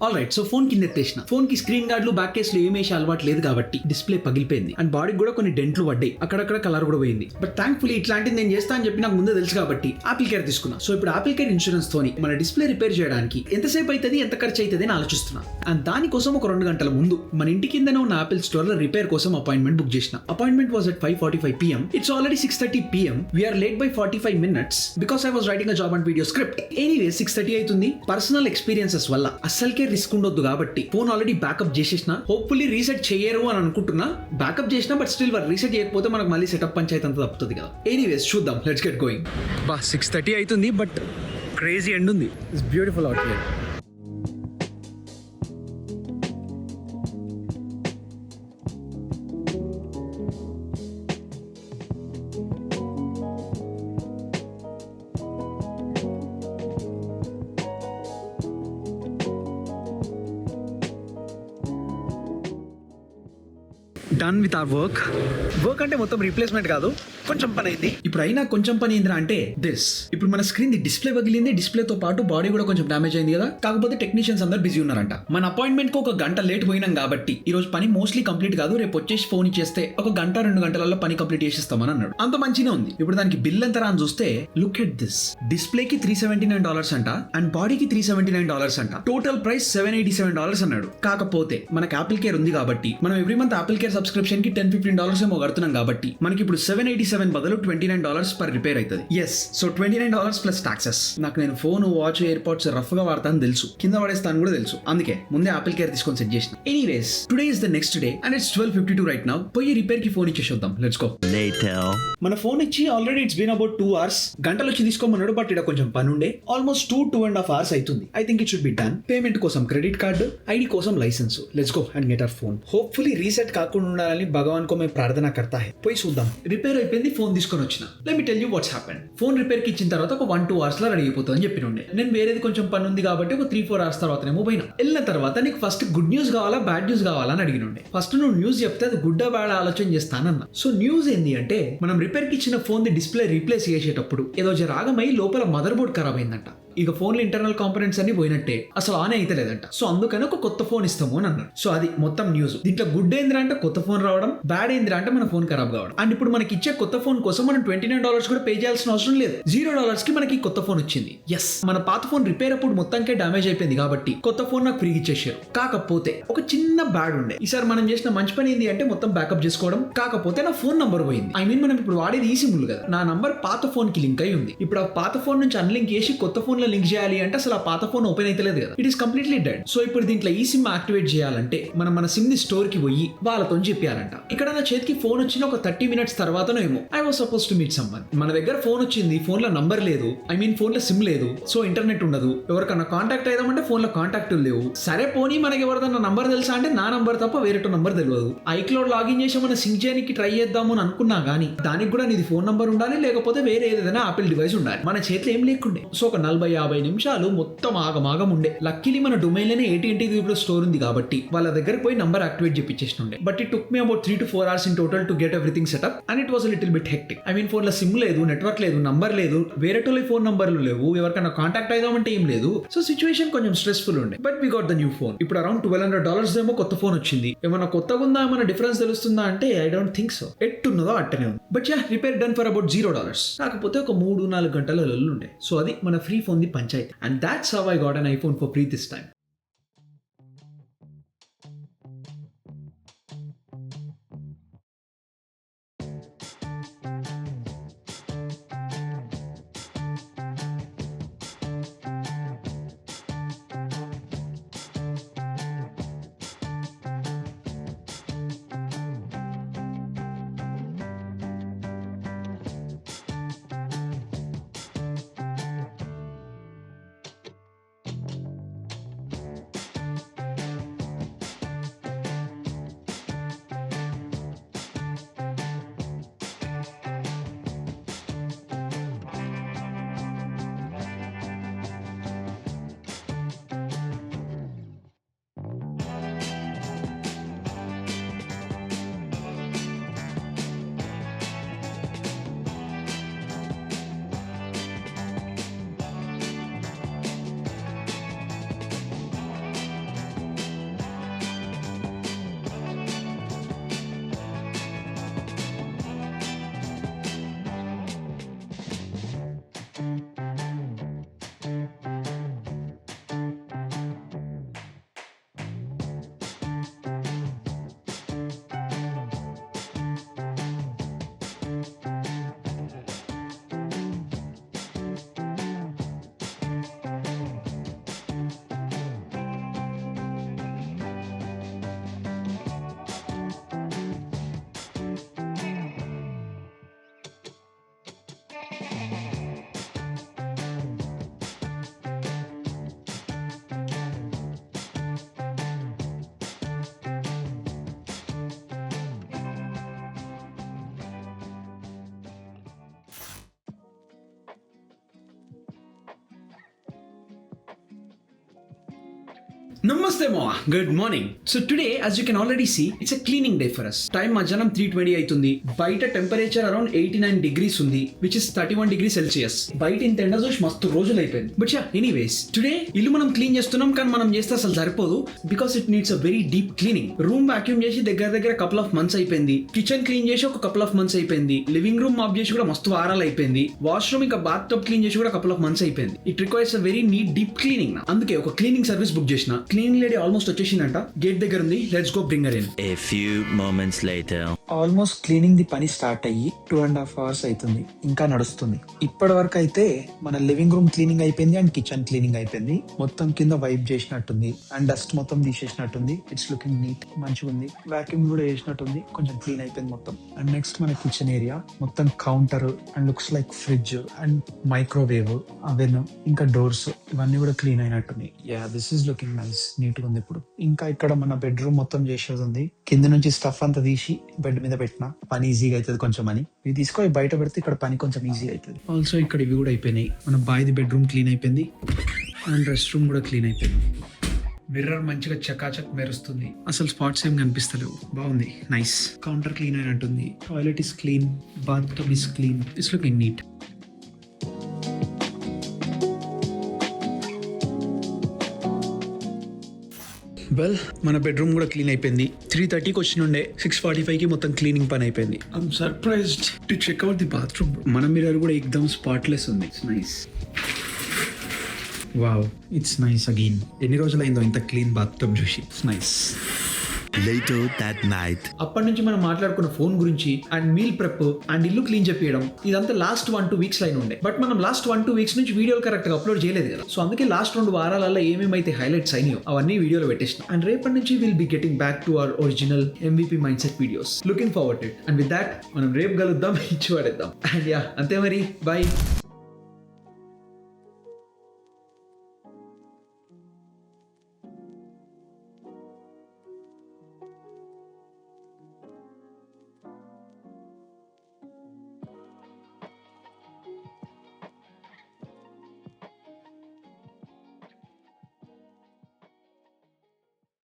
Alright, so phone కింద ఎత్తేసిన. Phone కి screen గార్డులు back కేసులు ఏం వేసే అలవాటు లేదు కాబట్టి డిస్ప్లే పగిలిపోయింది అండ్ బాడీకి కూడా కొన్ని డెంట్లు పడ్డాయి, అక్కడక్కడ కలర్ కూడా పోయింది. బట్ థ్యాంక్ఫుల్లీ ఇట్లాంటిది నేను చేస్తా అని చెప్పి నాకు ముందే తెలుసు కాబట్టి ఆపిల్ కేర్ తీసుకున్నా. సో ఇప్పుడు ఆపిల్ కేర్ ఇన్సూరెన్స్ తోని మన డిస్ప్లే రిపేర్ చేయడానికి ఎంతసేపు అవుతుంది, ఎంత ఖర్చు అవుతుంది అని ఆలోచిస్తున్నా. అండ్ దానికోసం ఒక 2 గంటల ముందు మన ఇంటి కిందనే ఉన్న ఆపిల్ స్టోర్ లో రిపేర్ కోసం అపాయింట్మెంట్ బుక్ చేసిన. Appointment was at 5:45 PM. It's already 6:30 PM. We are late by 45 minutes because I was writing a job and video script. Anyway, 6:30 అవుతుంది. పర్సనల్ ఎక్స్పీరియన్సెస్ వల్ల అస్సలకే రిస్క్ ఉండొద్దు కాబట్టి ఫోన్ ఆల్రెడీ బ్యాకప్ చేసేసిన. Hopefully reset చేయరు అని అనుకుంటున్నా. Backup చేసిన but still reset చేయకపోతే మనకు మళ్ళీ సెటప్ పంచాయతీ అంతా తప్పుతుంది కదా. ఎనీవేస్ చూద్దాం, లెట్స్ గెట్ గోయింగ్. 6:30 అవుతుంది బట్ క్రేజీ ఎండ్ ఉంది. It's beautiful out here. Done with our work అంటే మొత్తం రీప్లేస్మెంట్ కాదు, కొంచెం పని అయింది. ఇప్పుడు అయినా కొంచెం పని ఏంద్రా అంటే దిస్. ఇప్పుడు మన స్క్రీన్ ది డిస్ప్లే పగిలింది, డిస్ప్లేతో పాటు బాడీ కూడా కొంచెం డ్యామేజ్ అయింది కదా. కాకపోతే టెక్నీషియన్స్ అందరు బిజీ ఉన్నారంట. మన అపాయింట్మెంట్ కు 1 గంట లేట్ పోయినాం కాబట్టి ఈ రోజు పని మోస్ట్లీ కంప్లీట్ కాదు. రేపు వచ్చేసి ఫోన్ ఇచ్చేస్తే 1 గంట 2 గంటలలో పని కంప్లీట్ చేసిస్తామని అన్నాడు. అంత మంచిగా ఉంది. ఇప్పుడు దానికి బిల్ ఎంత అని చూస్తే లుక్ ఎట్ దిస్. డిస్ప్లే కి $379 అంట అండ్ బాడీకి $379 అంట. టోటల్ ప్రైస్ $787 అన్నాడు. కాకపోతే మనకి ఆపిల్ కేర్ ఉంది కాబట్టి మనం every month apple care subscription కి $10-15 ఏమో కడుతున్నాం కాబట్టి మనకి ఇప్పుడు $787 బదులు $29 పర్ రిపేర్ అవుతుంది. Yes, so $29 plus taxes. నాకు నేను phone, watch, air pods rough గా వాడతాను తెలుసు, కింద పడేస్తాను కూడా తెలుసు. అందుకే ముందే ఆపిల్ కేర్ తీసుకొని సెట్ చేసిన. Anyways, today is the next day and it's 12:52 right now. పోయి రిపేర్ కి ఫోన్ ఇచ్చేద్దాం. Let's go. మన ఫోన్ ఇచ్చి already it's been about 2 hours. గంటలు వచ్చి తీసుకోమన్నాడు బట్ ఇక్కడ కొంచెం పని ఉండే. ఆల్మోస్ట్ 2.5 hours అవుతుంది. I think it should be done. Payment కోసం క్రెడిట్ కార్డు, ఐడి కోసం licence. Let's go and get our phone. Hopefully reset కాకుండా ఉండాలని భగవాన్ కో మే ప్రార్థన కర్తా హై. పోయి చూద్దాం. రిపేర్ అయిపోయింది, ఫోన్ తీసుకొని వచ్చిన. Let me tell you what's happened. Phone repair కి ఇచ్చిన తర్వాత ఒక 1-2 hours లో రెడీ అయిపోతుందని చెప్పినుండే. నేను వేరేది కొంచెం పని ఉంది కాబట్టి ఒక 3-4 hours తర్వాతనేమో పోయినా. వెళ్ళిన తర్వాత నీకు ఫస్ట్ గుడ్ న్యూస్ కావాలా, బ్యాడ్ న్యూస్ కావాలా అని అడిగినుండే. ఫస్ట్ నువ్వు న్యూస్ చెప్తే అది గుడ్డా బ్యాడ్ ఆలోచన చేస్తానన్నా. సో న్యూస్ ఏంది అంటే మనం రిపేర్ కి ఇచ్చిన ఫోన్ ది డిస్ప్లే రీప్లేస్ చేసేటప్పుడు ఏదో రాగమై లోపల మదర్ బోర్డ్ ఖరాబ్ అయిందంట. ఇక ఫోన్ లో ఇంటర్నల్ కాంపోనెంట్స్ అన్ని పోయినట్టే, అసలు ఆన్ అయితే లేదంట. సో అందుకని ఒక కొత్త ఫోన్ ఇస్తాము అని అన్నారు. సో అది మొత్తం న్యూస్. దీంట్లో గుడ్ ఏంద్రా అంటే కొత్త ఫోన్ రావడం, బ్యాడ్ ఏంద్రా అంటే మన ఫోన్ ఖరాబ్ కావడం. అండ్ ఇప్పుడు మనకి ఇచ్చే కొత్త ఫోన్ కోసం మనం $29 కూడా పే చేయాల్సిన అవసరం లేదు. $0 కి మనకి కొత్త ఫోన్ వచ్చింది. ఎస్, మన పాత ఫోన్ రిపేర్ అప్పుడు మొత్తానికే డ్యామేజ్ అయిపోయింది కాబట్టి కొత్త ఫోన్ నాకు ఫ్రీగా ఇచ్చేసారు. కాకపోతే ఒక చిన్న బ్యాడ్ ఉండే. ఈసారి మనం చేసిన మంచి పని ఏంది అంటే మొత్తం బ్యాకప్ చేసుకోవడం. కాకపోతే నా ఫోన్ నంబర్ పోయింది. ఐ మీన్ మనం ఇప్పుడు వాడేది ఈ సిమ్ కదా, నా నంబర్ పాత ఫోన్ కి లింక్ అయి ఉంది. ఇప్పుడు ఆ పాత ఫోన్ నుంచి అన్లింక్ చేసి కొత్త ఫోన్ లో లింక్ చేయాలి అంటే అసలు ఆ పాత ఫోన్ ఓపెన్ అయితే లేదు కదా. It is completely dead. So ఇప్పుడు దీంట్లో ఈ సిమ్ యాక్టివేట్ చేయాలంటే మనం మన సిమ్ ని స్టోర్ కి పోయి వాళ్ళతో చెప్పారంట. ఇక్కడ నా చేతికి ఫోన్ వచ్చిన ఒక 30 minutes తర్వాతనో ఏమో I was suppose to meet someone. మన దగ్గర ఫోన్ వచ్చింది, ఫోన్ లో నంబర్ లేదు, ఐ మీన్ ఫోన్ లో సిమ్ లేదు, సో ఇంటర్నెట్ ఉండదు. ఎవరికన్నా కాంటాక్ట్ అయిదామంటే ఫోన్ లో కాంటాక్ట్ లేవు. సరే పోనీ మనకి ఎవరిదన్నా నంబర్ తెలుసా అంటే నా నంబర్ తప్ప వేరే నంబర్ తెలియదు. ఐక్లౌడ్ లాగిన్ చేసి మన సింక్ చేయడానికి ట్రై చేద్దాము అని అనుకున్నా గానీ దానికి కూడా నీది ఫోన్ నంబర్ ఉండాలి, లేకపోతే వేరే ఏదైనా ఆపిల్ డివైస్ ఉండాలి. మన చేతిలో ఏం లేకుండే. సో ఒక 40-50 నిమిషాలు మొత్తం ఆగమాగం ఉండే. లక్కీలీ మన డొమైన్ లోనే AT&T స్టోర్ ఉంది కాబట్టి వాళ్ళ దగ్గర పోయి నంబర్ యాక్టివేట్ చేపించేస్తుండే. But it took me about 3-4 hours in total to get everything set up and it was little bit hectic. I mean phone లో సిమ్ లేదు, నెట్వర్క్ లేదు, నంబర్ లేదు, వేరే ఫోన్ నంబర్లు లేవు, ఎవరికైనా కాంటాక్ట్ అయిదామంటే ఏం లేదు. సో సిచువేషన్ కొంచెం స్ట్రెస్ఫుల్ ఉండే. But we got the new phone. ఇప్పుడు అరౌండ్ $1,200 ఏమో కొత్త ఫోన్ వచ్చింది. ఏమన్నా కొత్తగా ఉందా, ఏమైనా డిఫరెన్స్ తెలుస్తుందా అంటే ఐ డోంట్ థింక్ సో. ఎట్టున్నదో అట్టనే ఉంది. But yeah, repair done for about $0. కాకపోతే ఒక 3-4 గంటల ఉండే. సో అది మన ఫ్రీ ఫోన్ ది పంచాయతీ. And that's how I got an iPhone for free this time. Namaste Moa, good morning. So today, as you can already see, it's a cleaning day for us. Time మధ్యాహ్నం 3:20 అవుతుంది. బయట temperature around 89 degrees ఉంది, which is 31 degrees Celsius. బయట ఇంత ఎండ చూసి మస్తు రోజులు అయిపోయింది. బట్ యా, ఎనీవేస్ టుడే ఇల్లు మనం క్లీన్ చేస్తున్నాం, కానీ మనం చేస్తే అసలు సరిపోదు, because it needs a very deep cleaning. Room vacuum చేసి దగ్గర కపుల్ ఆఫ్ మంత్స్ అయిపోయింది. కిచెన్ క్లీన్ చేసి ఒక కపుల్ ఆఫ్ మంత్స్ అయిపోయింది. లివింగ్ రూమ్ మాప్ చేసి కూడా మస్తు వారాలు అయిపోయింది. వాష్రూమ్ ఇంకా బాత్ టబ్ క్లీన్ చేసి కూడా కపుల్ ఆఫ్ మంత్స్ అయిపోయింది. It requires a very neat deep cleaning. అందుకే ఒక క్లీనింగ్ సర్వీస్ బుక్ చేసిన. క్లీనింగ్ లేడీ ఆల్మోస్ట్ వచ్చేసిందంట, గేట్ దగ్గర ఉంది. Let's go bring her in. A few moments later. Almost cleaning ది పని స్టార్ట్ అయ్యి 2.5 hours అవుతుంది, ఇంకా నడుస్తుంది. ఇప్పటి వరకు అయితే మన లివింగ్ రూమ్ క్లీనింగ్ అయిపోయింది అండ్ కిచెన్ క్లీనింగ్ అయిపోయింది. మొత్తం కింద వైప్ చేసినట్టుంది అండ్ డస్ట్ మొత్తం తీసేసినట్టుంది. ఇట్స్ లుకింగ్ నీట్, మంచిగా ఉంది. వాక్యూమ్ కూడా చేసినట్టుంది, కొంచెం క్లీన్ అయిపోయింది మొత్తం. అండ్ నెక్స్ట్ మన కిచెన్ ఏరియా మొత్తం counter and looks like fridge and microwave, oven, ఇంకా డోర్స్ ఇవన్నీ కూడా క్లీన్ అయినట్టుంది. Yeah, this is looking nice, neat గా ఉంది ఇప్పుడు. ఇంకా ఇక్కడ మన బెడ్రూమ్ మొత్తం చేసేది ఉంది. కింద నుంచి స్టఫ్ అంతా తీసి బెడ్ మీద పెట్టిన పని ఈజీగా అవుతుంది కొంచెం అని. ఇది తీసుకొని బయట పెడితే ఇక్కడ పని కొంచెం ఈజీగా అవుతుంది. ఆల్సో ఇక్కడ ఇవి కూడా అయిపోయినాయి. మన బాయ్ది బెడ్రూమ్ క్లీన్ అయిపోయింది అండ్ రెస్ట్ రూమ్ కూడా క్లీన్ అయిపోయింది. మిర్రర్ మంచిగా చకాచక్ మెరుస్తుంది, అసలు స్పాట్స్ ఏం కనిపిస్తలేవు. బాగుంది, నైస్. కౌంటర్ క్లీన్ అయినట్టుంది. Toilet is clean, bath tub is clean. It's looking neat. Well, మన బెడ్రూమ్ కూడా క్లీన్ అయిపోయింది. 3:30కి వచ్చినుండే 6:45కి మొత్తం క్లీనింగ్ పని అయిపోయింది. I'm surprised to check out the bathroom. మన మిర్రర్ కూడా ఎక్దమ్ స్పాట్లెస్ ఉంది. It's nice. Wow, it's nice again. ఎన్ని రోజులైందో ఇంత క్లీన్ బాత్రూమ్ చూసి. It's nice. Later that night. అప్పటి నుంచి మనం మాట్లాడుకున్న ఫోన్ గురించి అండ్ మీల్ ప్రెప్ అండ్ ఇల్లు క్లీన్ చెప్పడం ఇదంతా లాస్ట్ 1-2 weeks లైన్ ఉండే. బట్ మనం లాస్ట్ 1-2 weeks నుంచి వీడియోలు కరెక్ట్ గా అప్లోడ్ చేయలేదు కదా. సో అందుకే లాస్ట్ 2 వారాలలో ఏమేమైతే హైలైట్స్ అయినాయో అవన్నీ వీడియోలో పెట్టేసిన. అండ్ రేపటి నుంచి will be getting back to our original MVP mind set videos. Looking forward to it. And with that మనం రేపు కలుద్దాం, ఇచ్చి పడేద్దాం. అండ్ యా, అంతే మరి. బై.